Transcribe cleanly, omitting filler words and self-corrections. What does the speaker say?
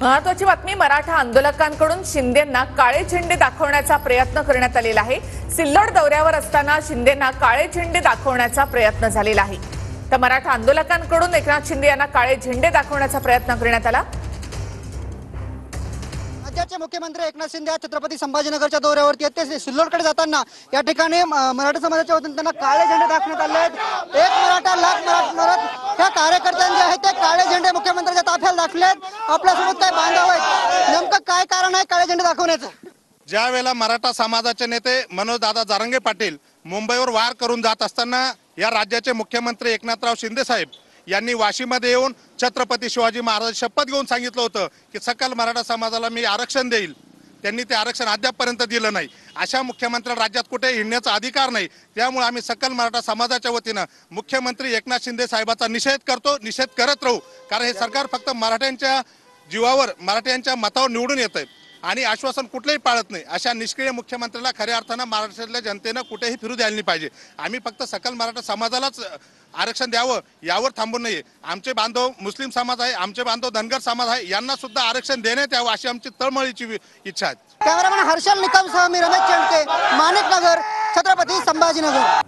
महत्वाची बातमी, मराठा आंदोलकांकडून शिंदेंना काळे झेंडे दाखवण्याचा प्रयत्न करण्यात आलेला आहे। सिल्लोड दौऱ्यावर असताना शिंदेंना काळे झेंडे दाखवण्याचा प्रयत्न झालेला आहे। तर मराठा आंदोलकांकडून एकनाथ शिंदे यांना काळे झेंडे दाखवण्याचा प्रयत्न करण्यात आला। राज्याचे मुख्यमंत्री एकनाथ शिंदे छत्रपती संभाजीनगरच्या दौऱ्यावरती आहेत। ते सिल्लोडकडे जाताना या ठिकाणी मराठा समाजाच्या वतीने त्यांना काळे झेंडे दाखवण्यात आले आहेत। एक मराठा लाख मराठा ह्या कार्यकर्त्यांचे आहेत ते काळे झेंडे मुख्यमंत्र्यांच्या ताफ्याला दाखवलेत। आपल्यासोबत काय बांधव आहेत, नेमकं काय कारण आहे काळे झेंडे दाखवण्याचं? ज्या वेळेला मराठा समाजाचे नेते मनोजदादा जारंगे पाटील मुंबईवर वार करून जात असताना या राज्याचे मुख्यमंत्री एकनाथराव शिंदे साहेब यांनी वाशीमध्ये येऊन छत्रपती शिवाजी महाराज शपथ घेऊन सांगितलं होतं की सकल मराठा समाजाला मी आरक्षण देईल। त्यांनी ते आरक्षण अद्यापपर्यंत दिलं नाही। अशा मुख्यमंत्र्यांना राज्यात कुठे हिंडण्याचा अधिकार नाही। त्यामुळे आम्ही सकल मराठा समाजाच्या वतीनं मुख्यमंत्री एकनाथ शिंदे साहेबांचा निषेध करत राहू। कारण हे सरकार फक्त मराठ्यांच्या जीवावर, मराठ्यांच्या मतावर निवडून येतंय आणि आश्वासन कुठलेही पाळत नाही। अशा निष्क्रिय मुख्यमंत्र्याला खऱ्या अर्थानं महाराष्ट्रातल्या जनतेनं कुठेही फिरू द्यायला नाही पाहिजे। आम्ही फक्त सकल मराठा समाजालाच आरक्षण द्यावं यावर थांबून नाहीये। आमचे बांधव मुस्लिम समाज आहे, आमचे बांधव धनगर समाज आहे, यांना सुद्धा आरक्षण देण्यात यावं अशी आमची तळमळीची इच्छा आहे। कॅमेरामॅन हर्षल निकमसह मी रमेश चेंडके, माणिकनगर, छत्रपती संभाजीनगर।